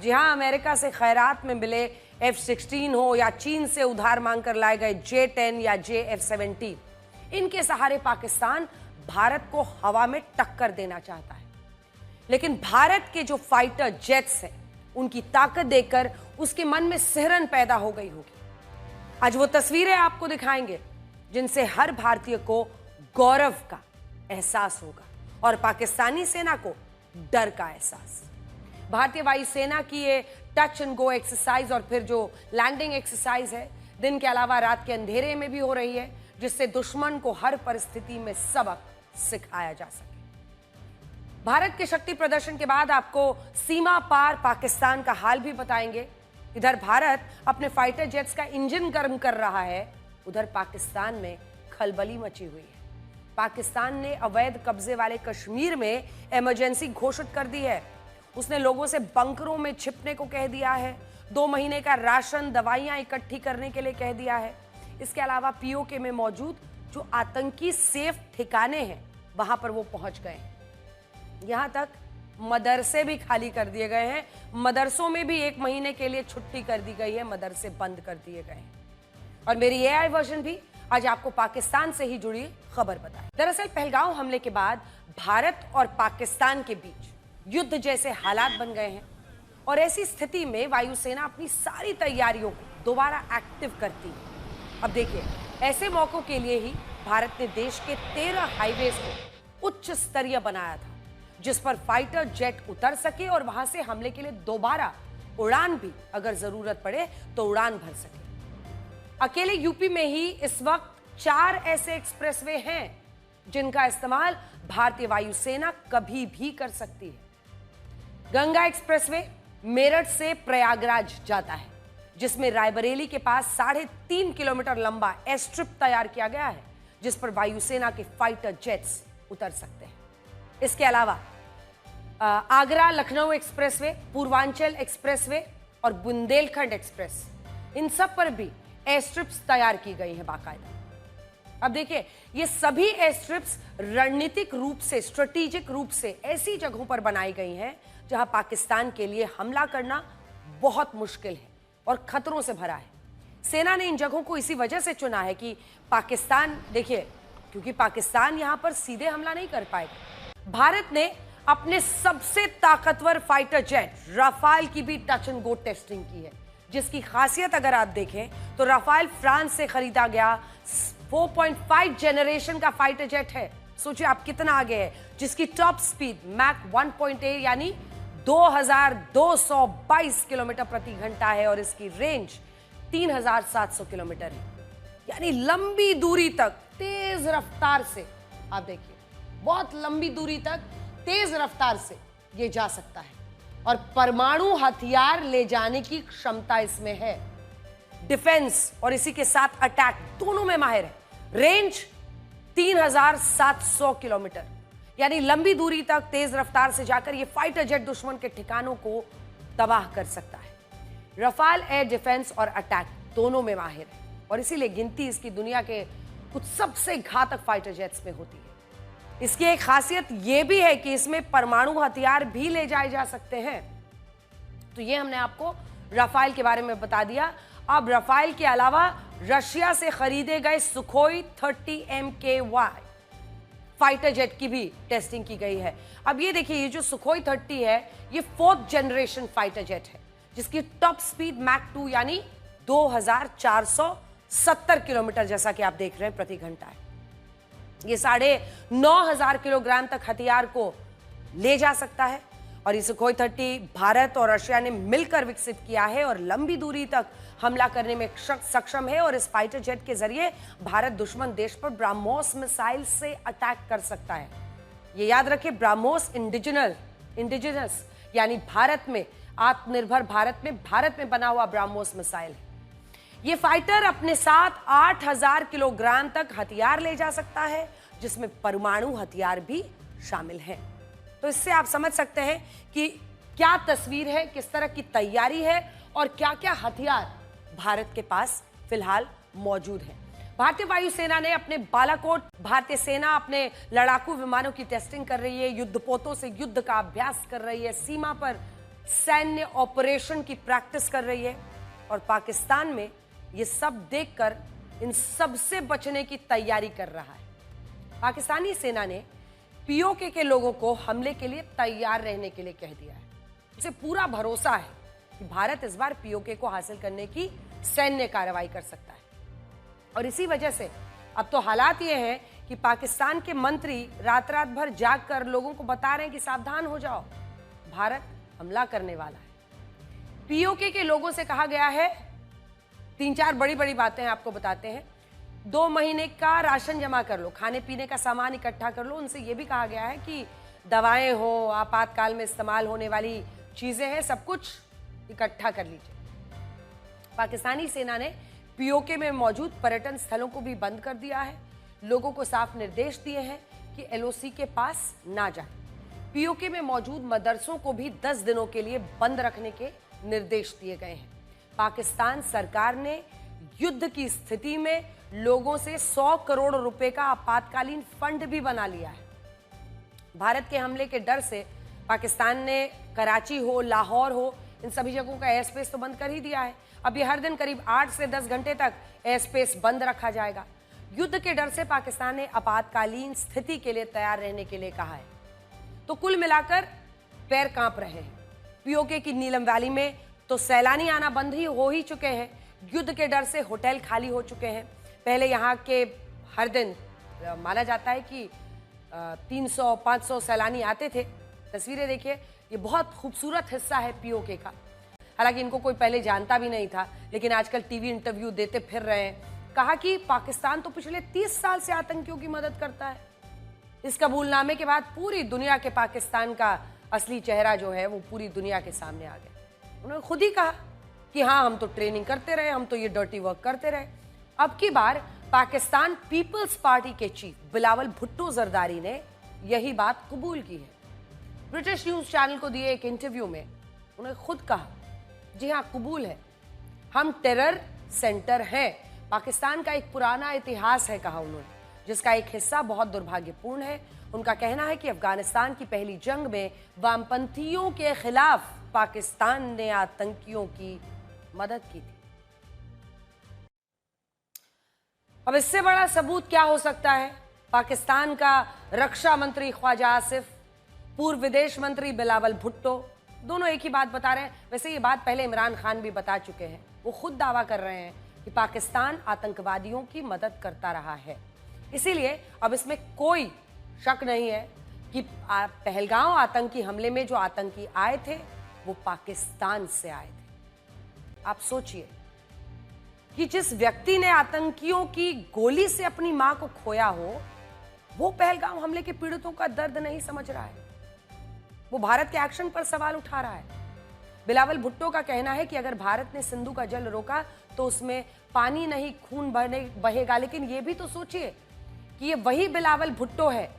जी हाँ, अमेरिका से खैरात में मिले F-16 हो या चीन से उधार मांगकर लाए गए J-10 या J-F-17, इनके सहारे पाकिस्तान भारत को हवा में टक्कर देना चाहता है। लेकिन भारत के जो फाइटर जेट्स हैं, उनकी ताकत देखकर उसके मन में सिहरन पैदा हो गई होगी। आज वो तस्वीरें आपको दिखाएंगे जिनसे हर भारतीय को गौरव का एहसास होगा और पाकिस्तानी सेना को डर का एहसास। भारतीय वायुसेना की ये टच एंड गो एक्सरसाइज और फिर जो लैंडिंग एक्सरसाइज है, दिन के अलावा रात के अंधेरे में भी हो रही है, जिससे दुश्मन को हर परिस्थिति में सबक सिखाया जा सके। भारत के शक्ति प्रदर्शन के बाद आपको सीमा पार पाकिस्तान का हाल भी बताएंगे। इधर भारत अपने फाइटर जेट्स का इंजन गर्म कर रहा है, उधर पाकिस्तान में खलबली मची हुई है। पाकिस्तान ने अवैध कब्जे वाले कश्मीर में इमरजेंसी घोषित कर दी है। उसने लोगों से बंकरों में छिपने को कह दिया है। 2 महीने का राशन, दवाइयां इकट्ठी करने के लिए कह दिया है। इसके अलावा पीओके में मौजूद जो आतंकी सेफ ठिकाने हैं, वहां पर वो पहुंच गए हैं। यहां तक मदरसे भी खाली कर दिए गए हैं। मदरसों में भी 1 महीने के लिए छुट्टी कर दी गई है, मदरसे बंद कर दिए गए हैं। और मेरी एआई वर्जन भी आज आपको पाकिस्तान से ही जुड़ी खबर बताए। दरअसल पहलगाम हमले के बाद भारत और पाकिस्तान के बीच युद्ध जैसे हालात बन गए हैं और ऐसी स्थिति में वायुसेना अपनी सारी तैयारियों को दोबारा एक्टिव करती है। अब देखिए, ऐसे मौकों के लिए ही भारत ने देश के 13 हाईवेज को उच्च स्तरीय बनाया था, जिस पर फाइटर जेट उतर सके और वहां से हमले के लिए दोबारा उड़ान भी अगर जरूरत पड़े तो उड़ान भर सके। अकेले यूपी में ही इस वक्त 4 ऐसे एक्सप्रेसवे हैं जिनका इस्तेमाल भारतीय वायुसेना कभी भी कर सकती है। गंगा एक्सप्रेसवे मेरठ से प्रयागराज जाता है, जिसमें रायबरेली के पास 3.5 किलोमीटर लंबा एयर स्ट्रिप तैयार किया गया है, जिस पर वायुसेना के फाइटर जेट्स उतर सकते हैं। इसके अलावा आगरा लखनऊ एक्सप्रेसवे, पूर्वांचल एक्सप्रेसवे और बुंदेलखंड एक्सप्रेस, इन सब पर भी एयर स्ट्रिप्स तैयार की गई हैं बाकायदा। अब देखिए, ये सभी एयर स्ट्रिप्स रणनीतिक रूप से, स्ट्रेटेजिक रूप से ऐसी जगहों पर बनाई गई हैं जहां पाकिस्तान के लिए हमला करना बहुत मुश्किल है और खतरों से भरा है। सेना ने इन जगहों को इसी वजह से चुना है कि पाकिस्तान, देखिए, क्योंकि पाकिस्तान यहां पर सीधे हमला नहीं कर पाएगा। भारत ने अपने सबसे ताकतवर फाइटर जेट राफाल की भी टच एंड गो टेस्टिंग की है, जिसकी खासियत अगर आप देखें तो राफाल फ्रांस से खरीदा गया 4.5 जनरेशन का फाइटर जेट है। सोचिए आप कितना आगे है, जिसकी टॉप स्पीड मैक 1.8 यानी 2222 किलोमीटर प्रति घंटा है और इसकी रेंज 3700 किलोमीटर है। यानी लंबी दूरी तक तेज रफ्तार से, आप देखिए, बहुत लंबी दूरी तक तेज रफ्तार से ये जा सकता है और परमाणु हथियार ले जाने की क्षमता इसमें है। डिफेंस और इसी के साथ अटैक दोनों में माहिर है। रेंज 3700 किलोमीटर, यानी लंबी दूरी तक तेज रफ्तार से जाकर ये फाइटर जेट दुश्मन के ठिकानों को तबाह कर सकता है। रफाल एयर डिफेंस और अटैक दोनों में माहिर है और इसीलिए गिनती इसकी दुनिया के कुछ सबसे घातक फाइटर जेट्स में होती है। इसकी एक खासियत यह भी है कि इसमें परमाणु हथियार भी ले जाए जा सकते हैं। तो ये हमने आपको राफेल के बारे में बता दिया। अब राफेल के अलावा रशिया से खरीदे गए सुखोई 30 MKY फाइटर जेट की भी टेस्टिंग की गई है। अब ये देखिए, ये जो सुखोई 30 है, ये 4th जनरेशन फाइटर जेट है, जिसकी टॉप स्पीड मैक 2 यानी 2470 किलोमीटर, जैसा कि आप देख रहे हैं, प्रति घंटा है। ये 9,500 किलोग्राम तक हथियार को ले जा सकता है और ये सुखोई 30 भारत और रशिया ने मिलकर विकसित किया है और लंबी दूरी तक हमला करने में सक्षम है। और इस फाइटर जेट के जरिए भारत दुश्मन देश पर ब्रह्मोस मिसाइल से अटैक कर सकता है। ये याद रखिए, ब्रह्मोस इंडिजिनस यानी भारत में, आत्मनिर्भर भारत में बना हुआ ब्रह्मोस मिसाइल है। ये फाइटर अपने साथ 8,000 किलोग्राम तक हथियार ले जा सकता है, जिसमें परमाणु हथियार भी शामिल हैं। तो इससे आप समझ सकते हैं कि क्या तस्वीर है, किस तरह की तैयारी है और क्या-क्या हथियार भारत के पास फिलहाल मौजूद हैं। भारतीय वायुसेना ने अपने बालाकोट, भारतीय सेना अपने लड़ाकू विमानों की टेस्टिंग कर रही है, युद्धपोतों से युद्ध का अभ्यास कर रही है, सीमा पर सैन्य ऑपरेशन की प्रैक्टिस कर रही है और पाकिस्तान में ये सब देखकर इन सबसे बचने की तैयारी कर रहा है। पाकिस्तानी सेना ने पीओके के लोगों को हमले के लिए तैयार रहने के लिए कह दिया है। उसे पूरा भरोसा है कि भारत इस बार पीओके को हासिल करने की सैन्य कार्रवाई कर सकता है और इसी वजह से अब तो हालात ये हैं कि पाकिस्तान के मंत्री रात रात भर जाग कर लोगों को बता रहे हैं कि सावधान हो जाओ, भारत हमला करने वाला है। पीओके के लोगों से कहा गया है, 3-4 बड़ी बड़ी बातें आपको बताते हैं। 2 महीने का राशन जमा कर लो, खाने पीने का सामान इकट्ठा कर लो। उनसे यह भी कहा गया है कि दवाएं हो, आपातकाल में इस्तेमाल होने वाली चीजें हैं, सब कुछ इकट्ठा कर लीजिए। पाकिस्तानी सेना ने पीओके में मौजूद पर्यटन स्थलों को भी बंद कर दिया है। लोगों को साफ निर्देश दिए हैं कि एलओसी के पास ना जाए। पीओके में मौजूद मदरसों को भी 10 दिनों के लिए बंद रखने के निर्देश दिए गए हैं। पाकिस्तान सरकार ने युद्ध की स्थिति में लोगों से 100 करोड़ रुपए का आपातकालीन फंड भी बना लिया है। भारत के हमले के डर से पाकिस्तान ने कराची हो, लाहौर हो, इन सभी जगहों का एयर स्पेस तो बंद कर ही दिया है। अब ये हर दिन करीब 8 से 10 घंटे तक एयर स्पेस बंद रखा जाएगा। युद्ध के डर से पाकिस्तान ने आपातकालीन स्थिति के लिए तैयार रहने के लिए कहा है। तो कुल मिलाकर पैर कांप रहे हैं। पीओके की नीलम वैली में तो सैलानी आना बंद ही हो ही चुके हैं। युद्ध के डर से होटल खाली हो चुके हैं। पहले यहाँ के हर दिन माना जाता है कि 300-500 सैलानी आते थे। तस्वीरें देखिए, ये बहुत खूबसूरत हिस्सा है पीओके का। हालांकि इनको कोई पहले जानता भी नहीं था, लेकिन आजकल टीवी इंटरव्यू देते फिर रहे हैं। कहा कि पाकिस्तान तो पिछले 30 साल से आतंकियों की मदद करता है। इस कबूलनामे के बाद पूरी दुनिया के पाकिस्तान का असली चेहरा जो है वो पूरी दुनिया के सामने आ गया। उन्होंने खुद ही कहा कि हाँ, हम तो ट्रेनिंग करते रहे, हम तो ये डर्टी वर्क करते रहे। अब की बार पाकिस्तान पीपल्स पार्टी के चीफ बिलावल भुट्टो जरदारी ने यही बात कबूल की है। ब्रिटिश न्यूज चैनल को दिए एक इंटरव्यू में उन्होंने खुद कहा, जी हाँ, कबूल है, हम टेरर सेंटर हैं। पाकिस्तान का एक पुराना इतिहास है, कहा उन्होंने, जिसका एक हिस्सा बहुत दुर्भाग्यपूर्ण है। उनका कहना है कि अफगानिस्तान की पहली जंग में वामपंथियों के खिलाफ पाकिस्तान ने आतंकियों की मदद की थी। अब इससे बड़ा सबूत क्या हो सकता है? पाकिस्तान का रक्षा मंत्री ख्वाजा आसिफ, पूर्व विदेश मंत्री बिलावल भुट्टो, दोनों एक ही बात बता रहे हैं। वैसे ये बात पहले इमरान खान भी बता चुके हैं। वो खुद दावा कर रहे हैं कि पाकिस्तान आतंकवादियों की मदद करता रहा है। इसीलिए अब इसमें कोई शक नहीं है कि पहलगांव आतंकी हमले में जो आतंकी आए थे वो पाकिस्तान से आए थे। आप सोचिए कि जिस व्यक्ति ने आतंकियों की गोली से अपनी मां को खोया हो, वो पहलगांव हमले के पीड़ितों का दर्द नहीं समझ रहा है। वो भारत के एक्शन पर सवाल उठा रहा है। बिलावल भुट्टो का कहना है कि अगर भारत ने सिंधु का जल रोका तो उसमें पानी नहीं खून बहेगा। लेकिन ये भी तो सोचिए कि ये वही बिलावल भुट्टो है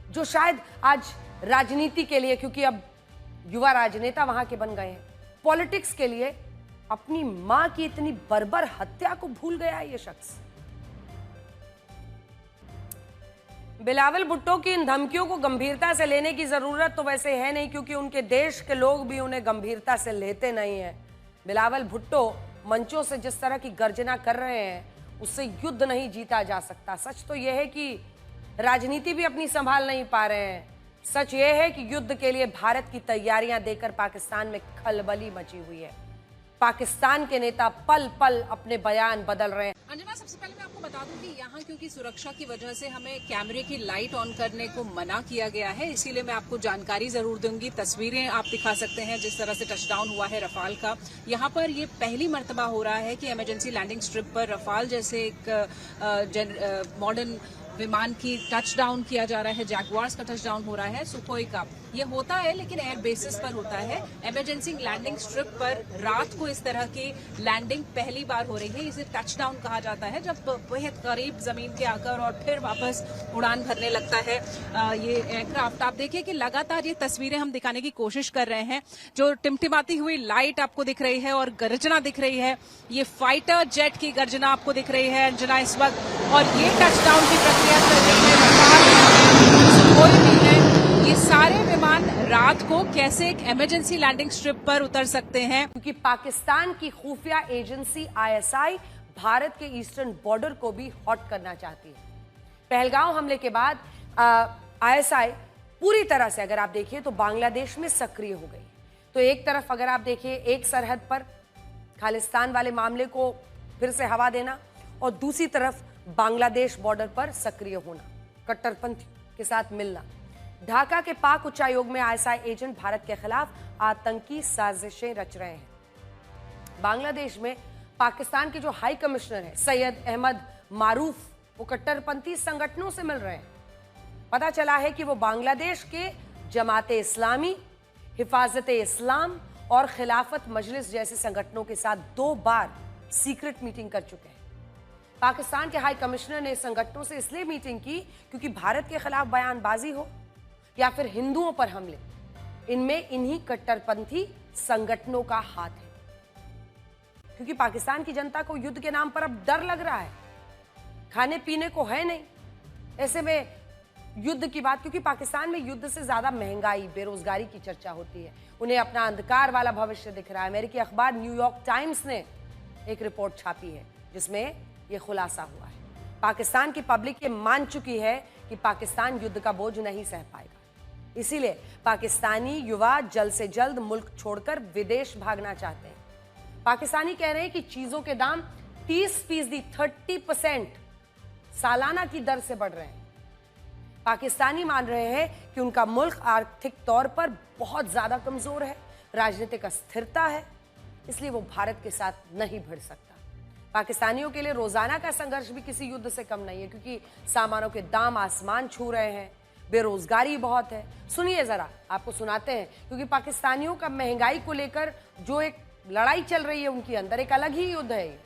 जो शायद आज राजनीति के लिए, क्योंकि अब युवा राजनेता वहां के बन गए हैं, पॉलिटिक्स के लिए अपनी मां की इतनी बर्बर हत्या को भूल गया है ये शख्स। बिलावल भुट्टो की इन धमकियों को गंभीरता से लेने की जरूरत तो वैसे है नहीं, क्योंकि उनके देश के लोग भी उन्हें गंभीरता से लेते नहीं हैं। बिलावल भुट्टो मंचों से जिस तरह की गर्जना कर रहे हैं, उससे युद्ध नहीं जीता जा सकता। सच तो यह है कि राजनीति भी अपनी संभाल नहीं पा रहे हैं। सच यह है कि युद्ध के लिए भारत की तैयारियां देकर पाकिस्तान में खलबली मची हुई है। पाकिस्तान के नेता पल पल अपने बयान बदल रहे हैं। अंजना, सबसे पहले मैं आपको बता दूं कि यहाँ क्योंकि सुरक्षा की वजह से हमें कैमरे की लाइट ऑन करने को मना किया गया है, इसीलिए मैं आपको जानकारी जरूर दूंगी। तस्वीरें आप दिखा सकते हैं जिस तरह से टचडाउन हुआ है रफाल का। यहाँ पर ये पहली मर्तबा हो रहा है कि इमरजेंसी लैंडिंग स्ट्रिप पर रफाल जैसे एक मॉडर्न विमान की टचडाउन किया जा रहा है। जैगुआर्स का टचडाउन हो रहा है, सुखोई का। ये होता है लेकिन एयर बेसिस पर होता है। इमरजेंसी लैंडिंग स्ट्रिप पर रात को इस तरह की लैंडिंग पहली बार हो रही है। इसे टचडाउन कहा जाता है, जब बेहद करीब जमीन के आकर और फिर वापस उड़ान भरने लगता है ये एयरक्राफ्ट। आप देखिए कि लगातार ये तस्वीरें हम दिखाने की कोशिश कर रहे हैं। जो टिमटिमाती हुई लाइट आपको दिख रही है और गर्जना दिख रही है, ये फाइटर जेट की गर्जना आपको दिख रही है अंजना इस वक्त। और ये टचडाउन की प्रक्रिया चल रही है। रफाल, सुखोई भी है, ये सारे विमान रात को कैसे एक इमरजेंसी लैंडिंग स्ट्रिप पर उतर सकते हैं। क्योंकि पाकिस्तान की खुफिया एजेंसी आईएसआई भारत के ईस्टर्न बॉर्डर को भी हॉट करना चाहती है। पहलगांव हमले के बाद आईएसआई पूरी तरह से अगर आप देखिए तो बांग्लादेश में सक्रिय हो गई। तो एक तरफ अगर आप देखिए एक सरहद पर खालिस्तान वाले मामले को फिर से हवा देना और दूसरी तरफ बांग्लादेश बॉर्डर पर सक्रिय होना, कट्टरपंथी के साथ मिलना। ढाका के पाक उच्चायोग में आईएसआई एजेंट भारत के खिलाफ आतंकी साजिशें रच रहे हैं। बांग्लादेश में पाकिस्तान के जो हाई कमिश्नर है सैयद अहमद मारूफ, वो कट्टरपंथी संगठनों से मिल रहे हैं। पता चला है कि वो बांग्लादेश के जमाते इस्लामी, हिफाजते इस्लाम और खिलाफत मजलिस जैसे संगठनों के साथ 2 बार सीक्रेट मीटिंग कर चुके हैं। पाकिस्तान के हाई कमिश्नर ने संगठनों से इसलिए मीटिंग की क्योंकि भारत के खिलाफ बयानबाजी हो या फिर हिंदुओं पर हमले, इनमें इन्हीं कट्टरपंथी संगठनों का हाथ है। क्योंकि पाकिस्तान की जनता को युद्ध के नाम पर अब डर लग रहा है, खाने पीने को है नहीं। ऐसे में युद्ध की बात, क्योंकि पाकिस्तान में युद्ध से ज्यादा महंगाई, बेरोजगारी की चर्चा होती है। उन्हें अपना अंधकार वाला भविष्य दिख रहा है। अमेरिकी अखबार न्यूयॉर्क टाइम्स ने एक रिपोर्ट छापी है जिसमें यह खुलासा हुआ है। पाकिस्तान की पब्लिक ये मान चुकी है कि पाकिस्तान युद्ध का बोझ नहीं सह पाएगा। इसीलिए पाकिस्तानी युवा जल्द से जल्द मुल्क छोड़कर विदेश भागना चाहते हैं। पाकिस्तानी कह रहे हैं कि चीजों के दाम 30% सालाना की दर से बढ़ रहे हैं। पाकिस्तानी मान रहे हैं कि उनका मुल्क आर्थिक तौर पर बहुत ज्यादा कमजोर है, राजनीतिक अस्थिरता है, इसलिए वो भारत के साथ नहीं भिड़ सकता। पाकिस्तानियों के लिए रोजाना का संघर्ष भी किसी युद्ध से कम नहीं है, क्योंकि सामानों के दाम आसमान छू रहे हैं, बेरोजगारी बहुत है। सुनिए जरा, आपको सुनाते हैं, क्योंकि पाकिस्तानियों का महंगाई को लेकर जो एक लड़ाई चल रही है उनके अंदर, एक अलग ही युद्ध है ये।